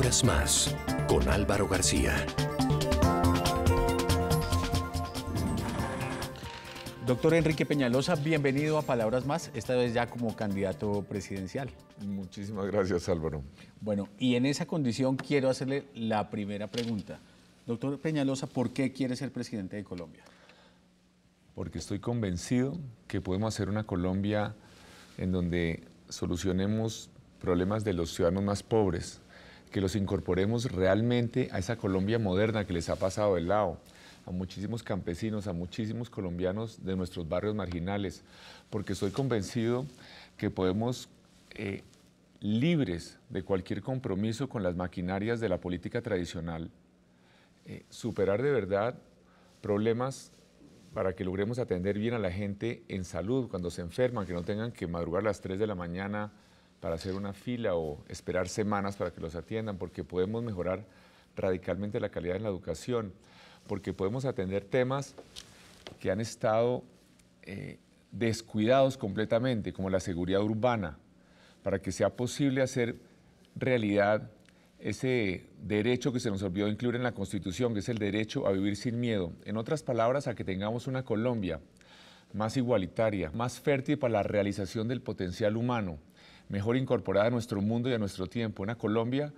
Palabras Más, con Álvaro García. Doctor Enrique Peñalosa, bienvenido a Palabras Más, esta vez ya como candidato presidencial. Muchísimas gracias, Álvaro. Bueno, y en esa condición quiero hacerle la primera pregunta. Doctor Peñalosa, ¿por qué quiere ser presidente de Colombia? Porque estoy convencido que podemos hacer una Colombia en donde solucionemos problemas de los ciudadanos más pobres, que los incorporemos realmente a esa Colombia moderna que les ha pasado del lado, a muchísimos campesinos, a muchísimos colombianos de nuestros barrios marginales, porque estoy convencido que podemos, libres de cualquier compromiso con las maquinarias de la política tradicional, superar de verdad problemas para que logremos atender bien a la gente en salud cuando se enferman, que no tengan que madrugar a las 3 de la mañana para hacer una fila o esperar semanas para que los atiendan, porque podemos mejorar radicalmente la calidad en la educación, porque podemos atender temas que han estado descuidados completamente, como la seguridad urbana, para que sea posible hacer realidad ese derecho que se nos olvidó incluir en la Constitución, que es el derecho a vivir sin miedo. En otras palabras, a que tengamos una Colombia más igualitaria, más fértil para la realización del potencial humano, mejor incorporada a nuestro mundo y a nuestro tiempo, una Colombia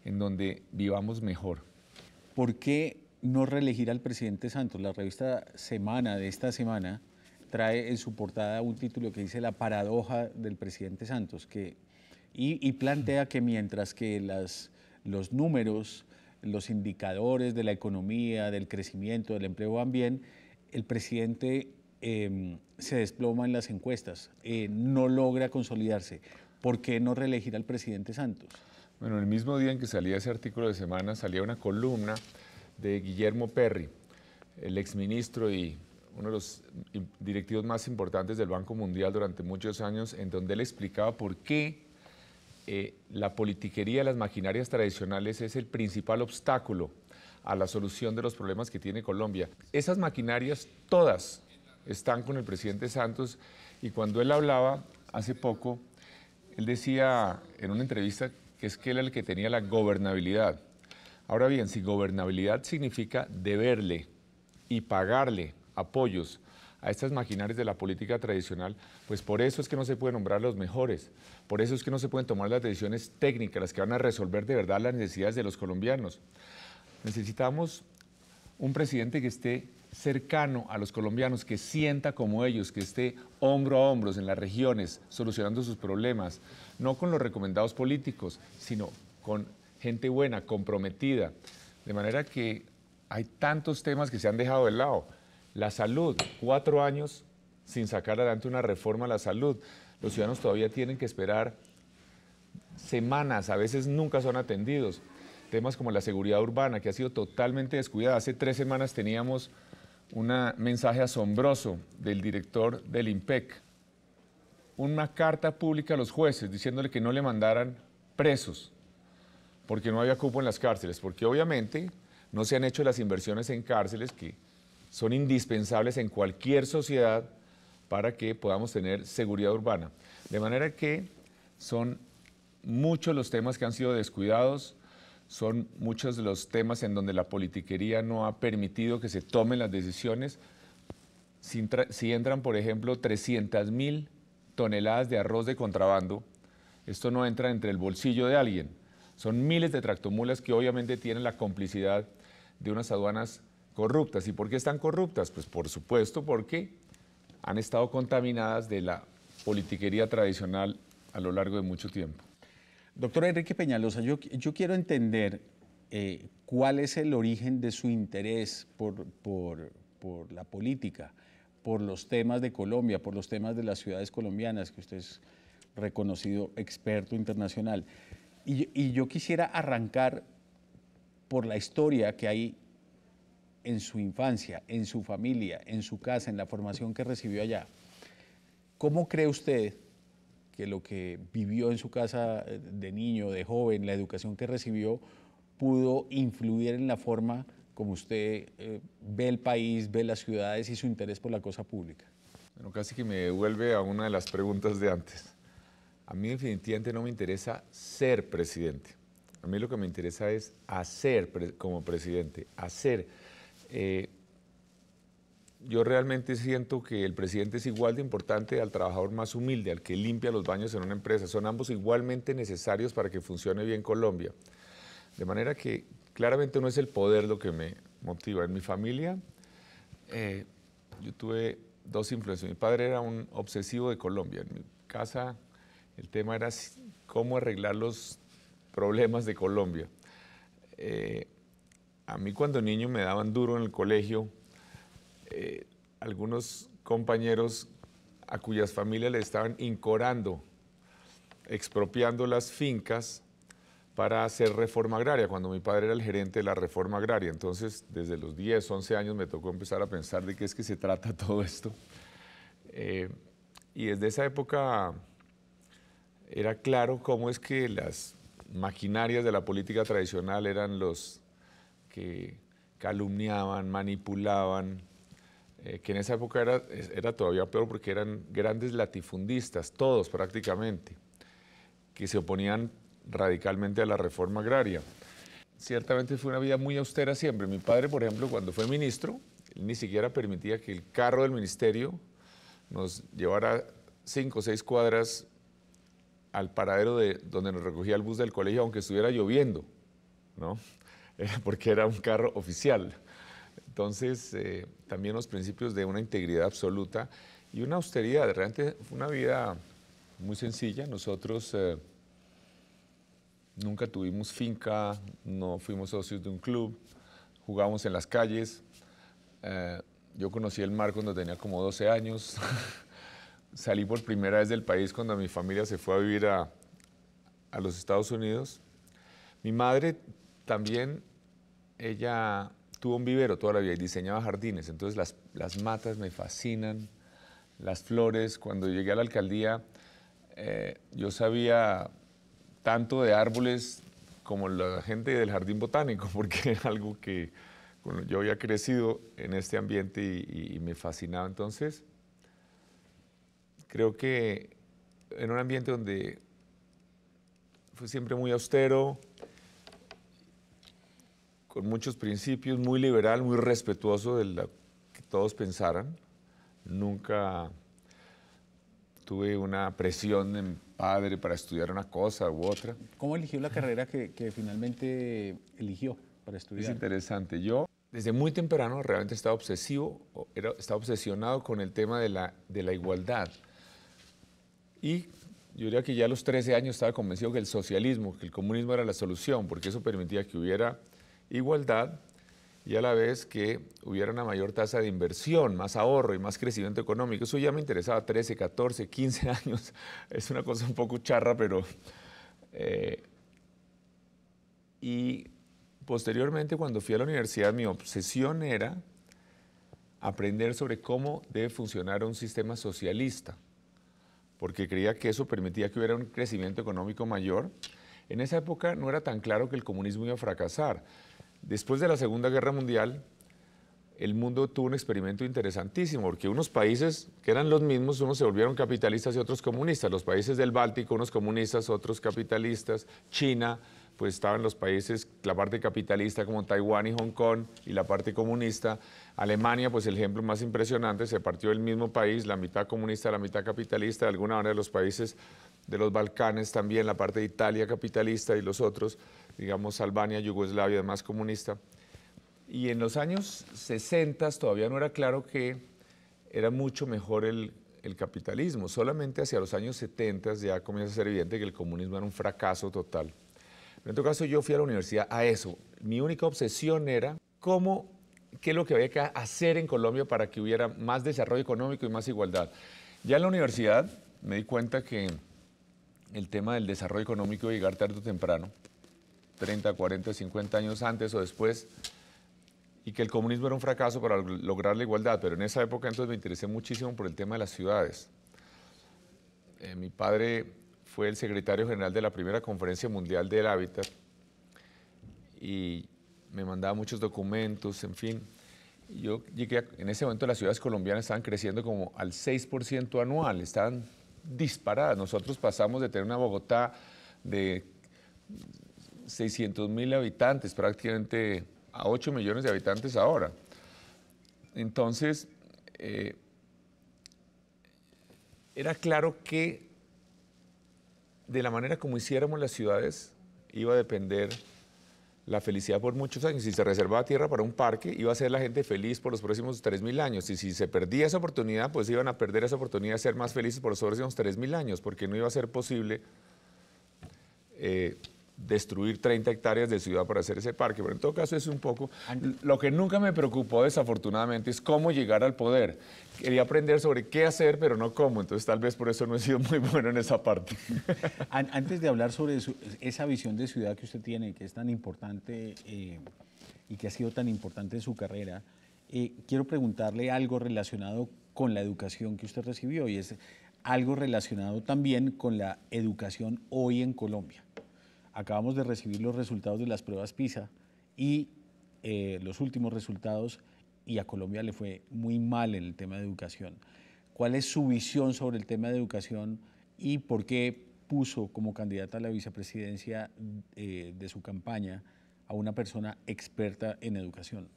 en donde vivamos mejor. ¿Por qué no reelegir al presidente Santos? La revista Semana de esta semana trae en su portada un título que dice La paradoja del presidente Santos, y plantea que mientras que los números, los indicadores de la economía, del crecimiento, del empleo van bien, el presidente se desploma en las encuestas, no logra consolidarse. ¿Por qué no reelegir al presidente Santos? Bueno, el mismo día en que salía ese artículo de Semana, salía una columna de Guillermo Perry, el exministro y uno de los directivos más importantes del Banco Mundial durante muchos años, en donde él explicaba por qué la politiquería, las maquinarias tradicionales es el principal obstáculo a la solución de los problemas que tiene Colombia. Esas maquinarias todas están con el presidente Santos, y cuando él hablaba hace poco, él decía en una entrevista que es que él era el que tenía la gobernabilidad. Ahora bien, si gobernabilidad significa deberle y pagarle apoyos a estas maquinarias de la política tradicional, pues por eso es que no se pueden nombrar los mejores, por eso es que no se pueden tomar las decisiones técnicas, las que van a resolver de verdad las necesidades de los colombianos. Necesitamos un presidente que esté cercano a los colombianos, que sienta como ellos, que esté hombro a hombros en las regiones, solucionando sus problemas, no con los recomendados políticos, sino con gente buena, comprometida. De manera que hay tantos temas que se han dejado de lado. La salud, 4 años sin sacar adelante una reforma a la salud. Los ciudadanos todavía tienen que esperar semanas, a veces nunca son atendidos. Temas como la seguridad urbana, que ha sido totalmente descuidada. Hace 3 semanas teníamos un mensaje asombroso del director del IMPEC, una carta pública a los jueces diciéndole que no le mandaran presos porque no había cupo en las cárceles, porque obviamente no se han hecho las inversiones en cárceles que son indispensables en cualquier sociedad para que podamos tener seguridad urbana. De manera que son muchos los temas que han sido descuidados, son muchos de los temas en donde la politiquería no ha permitido que se tomen las decisiones. Si entran, por ejemplo, 300.000 toneladas de arroz de contrabando, esto no entra entre el bolsillo de alguien. Son miles de tractomulas que obviamente tienen la complicidad de unas aduanas corruptas. ¿Y por qué están corruptas? Pues por supuesto porque han estado contaminadas de la politiquería tradicional a lo largo de mucho tiempo. Doctor Enrique Peñalosa, yo quiero entender cuál es el origen de su interés por la política, por los temas de Colombia, por los temas de las ciudades colombianas, que usted es reconocido experto internacional. Y yo quisiera arrancar por la historia que hay en su infancia, en su familia, en su casa, en la formación que recibió allá. ¿Cómo cree usted que lo que vivió en su casa de niño, de joven, la educación que recibió, pudo influir en la forma como usted ve el país, ve las ciudades y su interés por la cosa pública? Bueno, casi que me devuelve a una de las preguntas de antes. A mí definitivamente no me interesa ser presidente. A mí lo que me interesa es hacer como presidente, hacer. Yo realmente siento que el presidente es igual de importante al trabajador más humilde, al que limpia los baños en una empresa. Son ambos igualmente necesarios para que funcione bien Colombia. De manera que claramente no es el poder lo que me motiva. En mi familia yo tuve dos influencias. Mi padre era un obsesivo de Colombia. En mi casa el tema era cómo arreglar los problemas de Colombia. A mí cuando niño me daban duro en el colegio, algunos compañeros a cuyas familias le estaban incorando, expropiando las fincas para hacer reforma agraria, cuando mi padre era el gerente de la reforma agraria. Entonces, desde los 10, 11 años me tocó empezar a pensar de qué es que se trata todo esto. Y desde esa época era claro cómo es que las maquinarias de la política tradicional eran los que calumniaban, manipulaban, que en esa época era todavía peor porque eran grandes latifundistas, todos prácticamente, que se oponían radicalmente a la reforma agraria. Ciertamente fue una vida muy austera siempre. Mi padre, por ejemplo, cuando fue ministro, él ni siquiera permitía que el carro del ministerio nos llevara 5 o 6 cuadras al paradero de donde nos recogía el bus del colegio, aunque estuviera lloviendo, ¿no? Porque era un carro oficial. Entonces, también los principios de una integridad absoluta y una austeridad. Realmente fue una vida muy sencilla. Nosotros nunca tuvimos finca, no fuimos socios de un club, jugábamos en las calles. Yo conocí el mar cuando tenía como 12 años. Salí por primera vez del país cuando mi familia se fue a vivir a los Estados Unidos. Mi madre también, ella tuvo un vivero toda la vida y diseñaba jardines, entonces las matas me fascinan, las flores. Cuando llegué a la alcaldía, yo sabía tanto de árboles como la gente del jardín botánico, porque era algo que bueno, yo había crecido en este ambiente y me fascinaba. Entonces, creo que en un ambiente donde fue siempre muy austero, con muchos principios, muy liberal, muy respetuoso de lo que todos pensaran. Nunca tuve una presión de mi padre para estudiar una cosa u otra. ¿Cómo eligió la carrera que finalmente eligió para estudiar? Es interesante. Yo, desde muy temprano, realmente estaba obsesionado con el tema de la igualdad. Y yo diría que ya a los 13 años estaba convencido que el socialismo, que el comunismo era la solución, porque eso permitía que hubiera igualdad y a la vez que hubiera una mayor tasa de inversión, más ahorro y más crecimiento económico. Eso ya me interesaba 13, 14, 15 años. Es una cosa un poco charra, pero... y posteriormente, cuando fui a la universidad, mi obsesión era aprender sobre cómo debe funcionar un sistema socialista, porque creía que eso permitía que hubiera un crecimiento económico mayor. En esa época no era tan claro que el comunismo iba a fracasar. Después de la Segunda Guerra Mundial, el mundo tuvo un experimento interesantísimo, porque unos países que eran los mismos, unos se volvieron capitalistas y otros comunistas. Los países del Báltico, unos comunistas, otros capitalistas. China, pues estaban los países, la parte capitalista como Taiwán y Hong Kong, y la parte comunista. Alemania, pues el ejemplo más impresionante, se partió del mismo país, la mitad comunista, la mitad capitalista. De alguna manera los países de los Balcanes también, la parte de Italia capitalista y los otros, digamos Albania, Yugoslavia, además comunista. Y en los años 60 todavía no era claro que era mucho mejor el capitalismo. Solamente hacia los años 70 ya comienza a ser evidente que el comunismo era un fracaso total. En todo caso, yo fui a la universidad a eso. Mi única obsesión era qué es lo que había que hacer en Colombia para que hubiera más desarrollo económico y más igualdad. Ya en la universidad me di cuenta que el tema del desarrollo económico iba a llegar tarde o temprano, 30, 40, 50 años antes o después, y que el comunismo era un fracaso para lograr la igualdad. Pero en esa época entonces me interesé muchísimo por el tema de las ciudades. Mi padre fue el secretario general de la primera Conferencia Mundial del Hábitat y me mandaba muchos documentos, en fin. Yo llegué en ese momento las ciudades colombianas estaban creciendo como al 6% anual, estaban disparadas. Nosotros pasamos de tener una Bogotá de 600.000 habitantes, prácticamente a 8 millones de habitantes ahora. Entonces, era claro que de la manera como hiciéramos las ciudades iba a depender la felicidad por muchos años. Si se reservaba tierra para un parque, iba a ser la gente feliz por los próximos 3.000 años. Y si se perdía esa oportunidad, pues iban a perder esa oportunidad de ser más felices por los próximos 3.000 años, porque no iba a ser posible destruir 30 hectáreas de ciudad para hacer ese parque. Pero en todo caso es un poco... Lo que nunca me preocupó, desafortunadamente, es cómo llegar al poder. Quería aprender sobre qué hacer, pero no cómo. Entonces tal vez por eso no he sido muy bueno en esa parte. Antes de hablar sobre esa visión de ciudad que usted tiene, que es tan importante y que ha sido tan importante en su carrera, quiero preguntarle algo relacionado con la educación que usted recibió, y es algo relacionado también con la educación hoy en Colombia. Acabamos de recibir los resultados de las pruebas PISA y los últimos resultados, y a Colombia le fue muy mal en el tema de educación. ¿Cuál es su visión sobre el tema de educación y por qué puso como candidata a la vicepresidencia de su campaña a una persona experta en educación?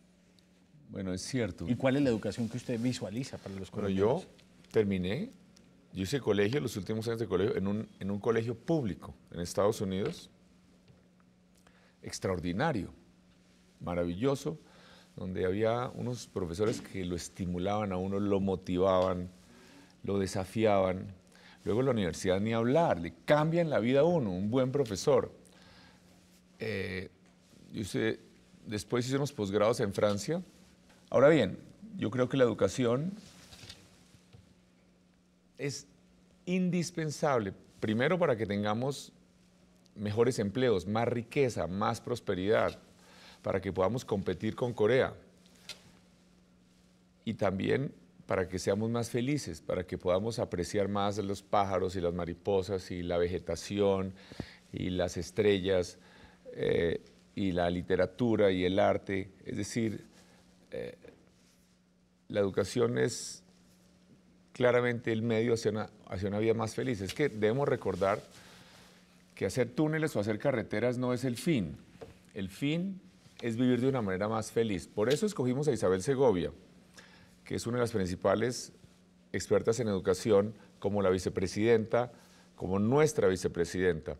Bueno, es cierto. ¿Y cuál es la educación que usted visualiza para los colombianos? Yo terminé, yo hice colegio, los últimos años de colegio, en un colegio público en Estados Unidos, extraordinario, maravilloso, donde había unos profesores que lo estimulaban a uno, lo motivaban, lo desafiaban. Luego en la universidad ni hablar, le cambian la vida a uno, un buen profesor. Después hice unos posgrados en Francia. Ahora bien, yo creo que la educación es indispensable, primero para que tengamos mejores empleos, más riqueza, más prosperidad, para que podamos competir con Corea. Y también para que seamos más felices, para que podamos apreciar más los pájaros y las mariposas y la vegetación y las estrellas y la literatura y el arte. Es decir, la educación es claramente el medio hacia una vida más feliz. Es que debemos recordar que hacer túneles o hacer carreteras no es el fin. El fin es vivir de una manera más feliz. Por eso escogimos a Isabel Segovia, que es una de las principales expertas en educación, como la vicepresidenta, como nuestra vicepresidenta,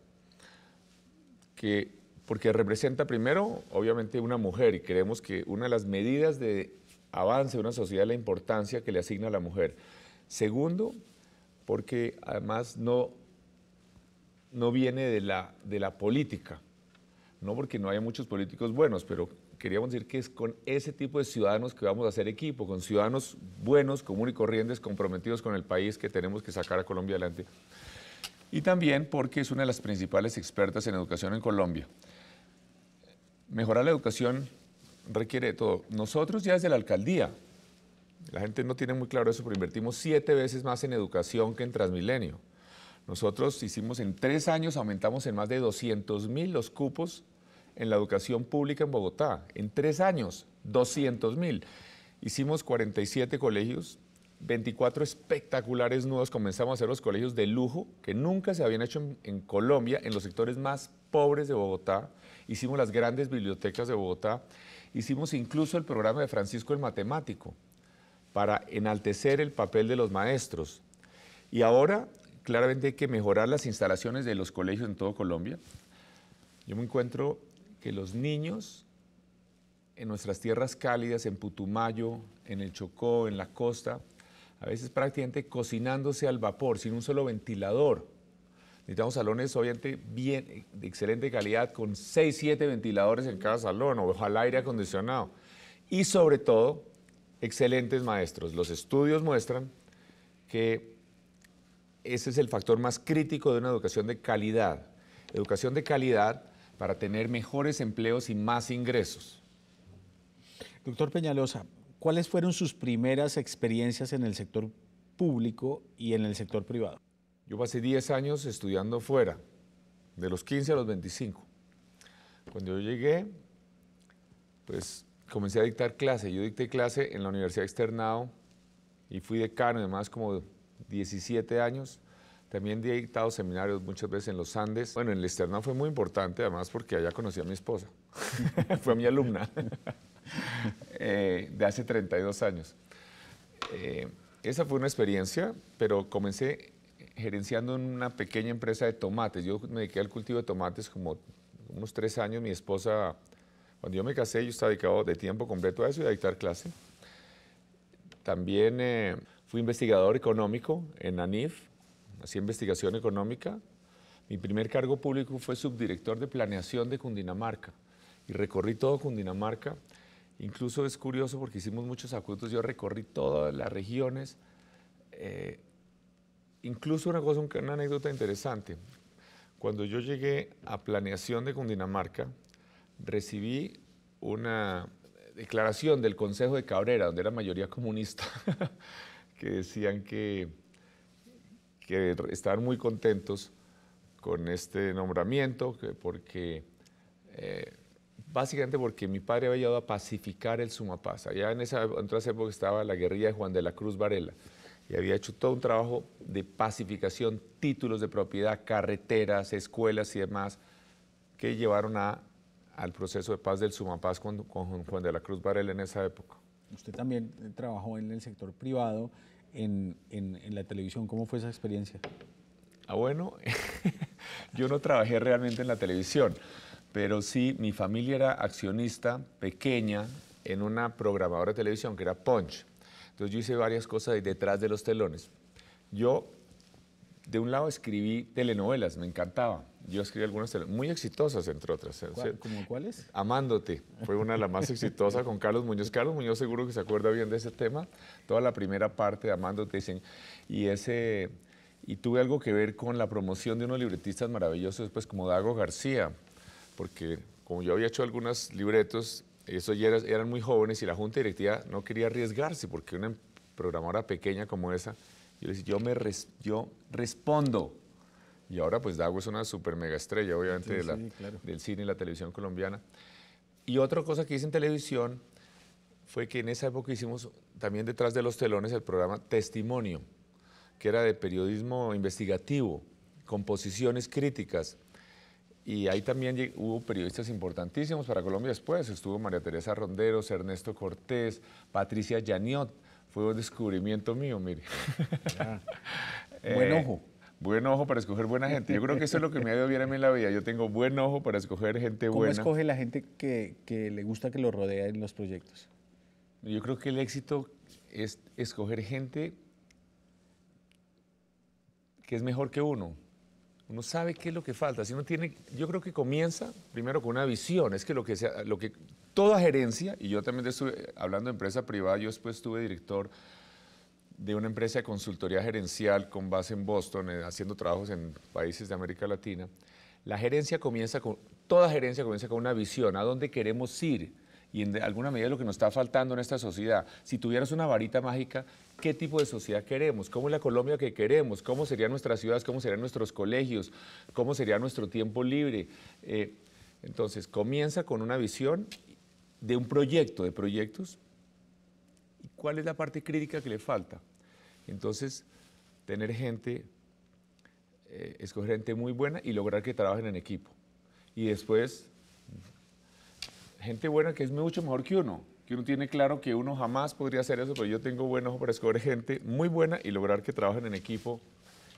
porque representa primero, obviamente, una mujer, y creemos que una de las medidas de avance de una sociedad es la importancia que le asigna a la mujer. Segundo, porque además no viene de la política, no porque no haya muchos políticos buenos, pero queríamos decir que es con ese tipo de ciudadanos que vamos a hacer equipo, con ciudadanos buenos, comunes y corrientes, comprometidos con el país, que tenemos que sacar a Colombia adelante. Y también porque es una de las principales expertas en educación en Colombia. Mejorar la educación requiere de todo. Nosotros ya desde la alcaldía, la gente no tiene muy claro eso, pero invertimos 7 veces más en educación que en Transmilenio. Nosotros hicimos en 3 años, aumentamos en más de 200.000 los cupos en la educación pública en Bogotá. En 3 años, 200.000. Hicimos 47 colegios, 24 espectaculares nuevos. Comenzamos a hacer los colegios de lujo que nunca se habían hecho en Colombia, en los sectores más pobres de Bogotá. Hicimos las grandes bibliotecas de Bogotá. Hicimos incluso el programa de Francisco el Matemático para enaltecer el papel de los maestros. Y ahora, claramente hay que mejorar las instalaciones de los colegios en todo Colombia. Yo me encuentro que los niños en nuestras tierras cálidas, en Putumayo, en el Chocó, en la costa, a veces prácticamente cocinándose al vapor, sin un solo ventilador. Necesitamos salones, obviamente, de excelente calidad, con 6, 7 ventiladores en cada salón, o ojalá aire acondicionado. Y sobre todo, excelentes maestros. Los estudios muestran que ese es el factor más crítico de una educación de calidad. Educación de calidad para tener mejores empleos y más ingresos. Doctor Peñalosa, ¿cuáles fueron sus primeras experiencias en el sector público y en el sector privado? Yo pasé 10 años estudiando fuera, de los 15 a los 25. Cuando yo llegué, pues comencé a dictar clase. Yo dicté clase en la Universidad Externado y fui decano, además como 17 años, También he dictado seminarios muchas veces en los Andes. Bueno, en el Externado fue muy importante, además porque allá conocí a mi esposa. Fue mi alumna de hace 32 años. Esa fue una experiencia, pero comencé gerenciando en una pequeña empresa de tomates. Yo me dediqué al cultivo de tomates como unos 3 años. Mi esposa, cuando yo me casé, yo estaba dedicado de tiempo completo a eso y a dictar clase. También fui investigador económico en ANIF, hacía investigación económica. Mi primer cargo público fue subdirector de planeación de Cundinamarca y recorrí todo Cundinamarca. Incluso es curioso porque hicimos muchos acueductos, yo recorrí todas las regiones. Incluso una anécdota interesante. Cuando yo llegué a planeación de Cundinamarca, recibí una declaración del Consejo de Cabrera, donde era mayoría comunista, que decían que estaban muy contentos con este nombramiento, básicamente porque mi padre había ayudado a pacificar el Sumapaz. Allá en otras épocas estaba la guerrilla de Juan de la Cruz Varela y había hecho todo un trabajo de pacificación, títulos de propiedad, carreteras, escuelas y demás, que llevaron al proceso de paz del Sumapaz con Juan de la Cruz Varela en esa época. Usted también trabajó en el sector privado, en la televisión. ¿Cómo fue esa experiencia? Bueno, yo no trabajé realmente en la televisión, pero sí, mi familia era accionista pequeña en una programadora de televisión que era Punch. Entonces yo hice varias cosas detrás de los telones. Yo, de un lado, escribí telenovelas, me encantaba. Yo escribí algunas telenovelas, muy exitosas, entre otras. ¿Cómo cuáles? Amándote, fue una de las más exitosas con Carlos Muñoz. Carlos Muñoz seguro que se acuerda bien de ese tema. Toda la primera parte de Amándote. Y tuve algo que ver con la promoción de unos libretistas maravillosos, pues como Dago García, porque como yo había hecho algunos libretos, esos ya eran muy jóvenes y la junta directiva no quería arriesgarse, porque una programadora pequeña como esa, yo les decía, yo respondo. Y ahora pues Dago es una super mega estrella, obviamente, claro, del cine y la televisión colombiana. Y otra cosa que hice en televisión fue que en esa época hicimos también detrás de los telones el programa Testimonio, que era de periodismo investigativo, con posiciones críticas. Y ahí también hubo periodistas importantísimos para Colombia después. Estuvo María Teresa Ronderos, Ernesto Cortés, Patricia Yaniot. Fue un descubrimiento mío, mire. Buen ojo. Buen ojo para escoger buena gente. Yo creo que eso es lo que me ha ido bien a mí en la vida. Yo tengo buen ojo para escoger gente buena. ¿Cómo escoge la gente que le gusta que lo rodea en los proyectos? Yo creo que el éxito es escoger gente que es mejor que uno. Uno sabe qué es lo que falta. Si uno tiene, yo creo que comienza primero con una visión. Es que toda gerencia, y yo también estuve hablando de empresa privada, yo después estuve director de una empresa de consultoría gerencial con base en Boston, haciendo trabajos en países de América Latina. Toda gerencia comienza con una visión, a dónde queremos ir, y en alguna medida lo que nos está faltando en esta sociedad. Si tuvieras una varita mágica, ¿qué tipo de sociedad queremos? ¿Cómo es la Colombia que queremos? ¿Cómo serían nuestras ciudades? ¿Cómo serían nuestros colegios? ¿Cómo sería nuestro tiempo libre? Entonces, comienza con una visión de un proyecto, de proyectos. ¿Y cuál es la parte crítica que le falta? Entonces, tener gente, escoger gente muy buena y lograr que trabajen en equipo. Y después, gente buena que es mucho mejor que uno tiene claro que uno jamás podría hacer eso, pero yo tengo buen ojo para escoger gente muy buena y lograr que trabajen en equipo,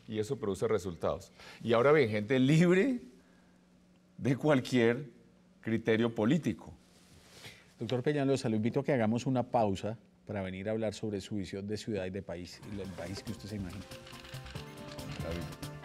y eso produce resultados. Y ahora bien, gente libre de cualquier criterio político. Doctor Peñalosa, lo invito a que hagamos una pausa para venir a hablar sobre su visión de ciudad y de país, y el país que usted se imagina. David.